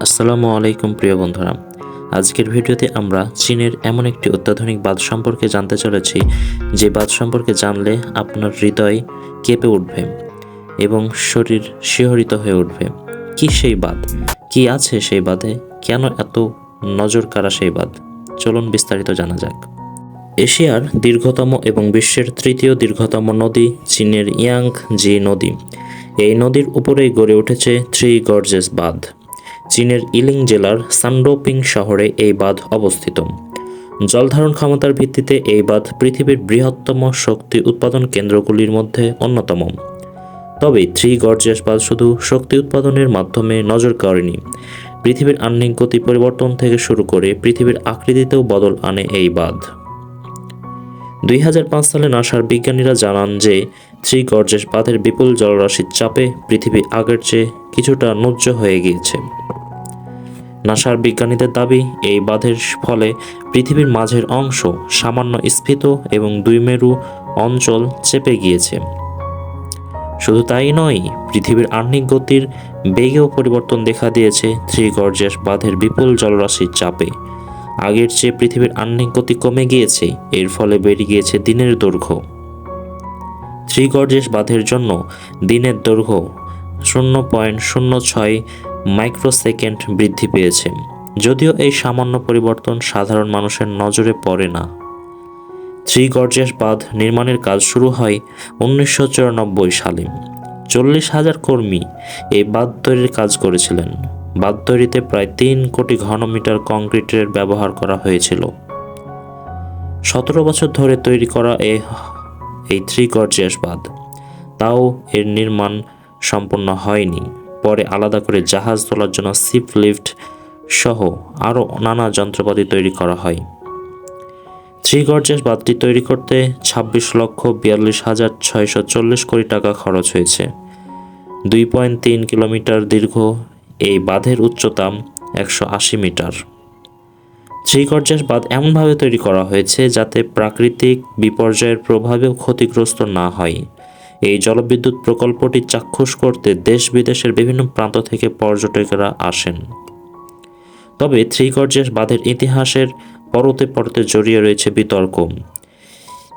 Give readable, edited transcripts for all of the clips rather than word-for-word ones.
আসসালামু আলাইকুম প্রিয় বন্ধুরা, আজকের ভিডিওতে আমরা চীনের এমন একটি অত্যাধুনিক বাঁধ সম্পর্কে জানতে চলেছি যে বাঁধ সম্পর্কে জানলে আপনার হৃদয় কেঁপে উঠবে এবং শরীর শিহরিত হয়ে উঠবে। কি সেই বাঁধ, কি আছে সেই বাঁধে, কেন এত নজর কাড়া সেই বাঁধ, চলুন বিস্তারিত জানা যাক। এশিয়ার দীর্ঘতম এবং বিশ্বের তৃতীয় দীর্ঘতম নদী চীনের ইয়াংজি নদী। এই নদীর উপরেই গড়ে উঠেছে থ্রি গর্জেস বাঁধ। চীনের ইলিং জেলার সানডোপিং শহরে এই বাঁধ অবস্থিত। জলধারণ ক্ষমতার ভিত্তিতে এই বাঁধ পৃথিবীর বৃহত্তম শক্তি উৎপাদন কেন্দ্রগুলির মধ্যে অন্যতম। তবে থ্রি গর্জেস বাঁধ শুধু শক্তি উৎপাদনের মাধ্যমে নজর কাড়েনি, পৃথিবীর আহ্নিক গতি পরিবর্তন থেকে শুরু করে পৃথিবীর আকৃতিতেও বদল আনে এই বাঁধ। 2005 সালে নাসার বিজ্ঞানীরা জানান যে থ্রি গর্জেস বাঁধের বিপুল জলরাশির চাপে পৃথিবী আগের চেয়ে কিছুটা নুজ্জ হয়ে গিয়েছে। নাসার বিজ্ঞানীদের দাবি, এই বাঁধের ফলে পৃথিবীর মাঝের অংশ সামান্য স্ফীত এবং দুই মেরু অঞ্চল চেপে গিয়েছে। শুধু তাই নয়, পৃথিবীর আহ্নিক গতির বেগেও পরিবর্তন দেখা দিয়েছে থ্রি গর্জেস বাঁধের বিপুল জলরাশির চাপে। আগের চেয়ে পৃথিবীর আহ্নিক গতি কমে গিয়েছে, এর ফলে বেড়ে গিয়েছে দিনের দৈর্ঘ্য। থ্রি গর্জেস বাঁধের জন্য দিনের দৈর্ঘ্য 0.06 মাইক্রোসেকেন্ড বৃদ্ধি পেয়েছে। যদিও এই সামান্য পরিবর্তন সাধারণ মানুষের নজরে পড়ে না। থ্রি গর্জেস বাঁধ নির্মাণের কাজ শুরু হয় 1994 সালে। 40,000 কর্মী এই বাঁধ তৈরির কাজ করেছিলেন। বাঁধ তৈরিতে প্রায় 3 কোটি ঘনমিটার কংক্রিটের ব্যবহার করা হয়েছিল। 17 বছর ধরে তৈরি করা এই থ্রি গর্জেস বাঁধ, তাও এর নির্মাণ সম্পূর্ণ হয়নি। পরে আলাদা করে জাহাজ তোলার জন্য শিপ লিফট সহ আরও নানা যন্ত্রপাতি তৈরি করা হয়। থ্রি গর্জেস বাঁধটি তৈরি করতে 26,42,640 কোটি টাকা খরচ হয়েছে। 2.3 কিলোমিটার দীর্ঘ এই বাঁধের উচ্চতা 180 মিটার। থ্রি গর্জেস বাঁধ এমনভাবে তৈরি করা হয়েছে যাতে প্রাকৃতিক বিপর্যয়ের প্রভাবেও ক্ষতিগ্রস্ত না হয়। এই জলবিদ্যুৎ প্রকল্পটি চাক্ষুষ করতে দেশ বিদেশের বিভিন্ন প্রান্ত থেকে পর্যটকেরা আসেন। তবে থ্রি গর্জেস বাঁধের ইতিহাসের পরতে পরতে জড়িয়ে রয়েছে বিতর্ক।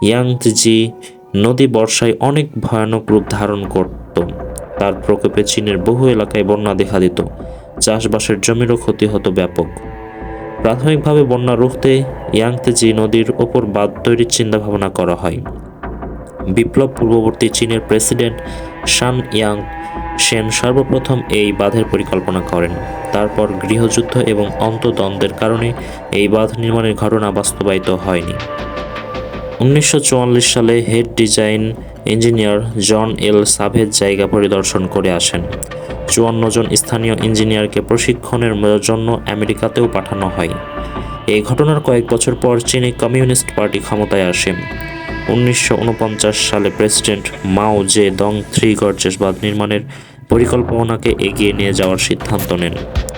ইয়াংজি নদী বর্ষায় অনেক ভয়ানক রূপ ধারণ করত। তার প্রকোপে চীনের বহু এলাকায় বন্যা দেখা দিত, চাষবাসের জমিরও ক্ষতি হতো ব্যাপক। প্রাথমিকভাবে বন্যা রুখতে ইয়াংজি নদীর ওপর বাঁধ তৈরির চিন্তাভাবনা করা হয়। বিপ্লব পূর্ববর্তী চীনের প্রেসিডেন্ট শান ইয়াং সেন সর্বপ্রথম এই বাঁধের পরিকল্পনা করেন। তারপর গৃহযুদ্ধ এবং অন্তর্দ্বন্দ্বের কারণে এই বাঁধ নির্মাণের ঘটনা বাস্তবায়িত হয়নি। 1944 সালে হেড ডিজাইন ইঞ্জিনিয়ার জন এল সাভেজ জায়গা পরিদর্শন করে আসেন। 54 জন স্থানীয় ইঞ্জিনিয়ারকে প্রশিক্ষণের জন্য আমেরিকাতেও পাঠানো হয়। এই ঘটনার কয়েক বছর পর চীনে কমিউনিস্ট পার্টি ক্ষমতায় আসে। 1949 সালে প্রেসিডেন্ট মাও জে দং থ্রি গর্জেস বাঁধ নির্মাণের পরিকল্পনাকে এগিয়ে নিয়ে যাওয়ার সিদ্ধান্ত নেন।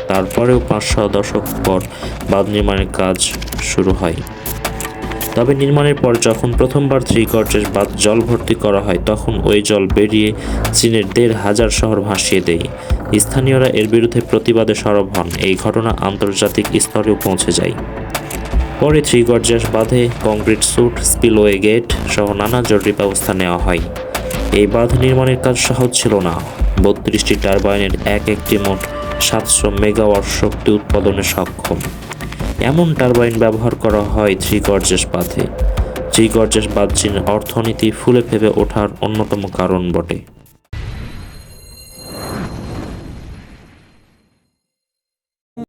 তারপরেও 5-6 দশক পর বাঁধ নির্মাণের কাজ শুরু হয়। তবে নির্মাণের পর যখন প্রথমবার থ্রি গর্জেস বাঁধ জল ভর্তি করা হয়, তখন ওই জল বেরিয়ে চীনের 1,500 শহর ভাসিয়ে দেয়। স্থানীয়রা এর বিরুদ্ধে প্রতিবাদে সরব হন। এই ঘটনা আন্তর্জাতিক স্তরেও পৌঁছে যায়। পরে থ্রি গর্জেস বাঁধে কংক্রিট স্যুট, স্পিলওয়ে গেট সহ নানা জরুরি ব্যবস্থা নেওয়া হয়। এই বাঁধ নির্মাণের কাজ সহজ ছিল না। 32টি টারবাইনের একটি মোট 700 মেগাওয়াট শক্তি উৎপাদনে সক্ষম এমন টারবাইন ব্যবহার করা হয় থ্রি গর্জেস বাঁধে। থ্রি গর্জেস বাঁধ চীনের অর্থনীতি ফুলে ফেঁপে ওঠার অন্যতম কারণ বটে।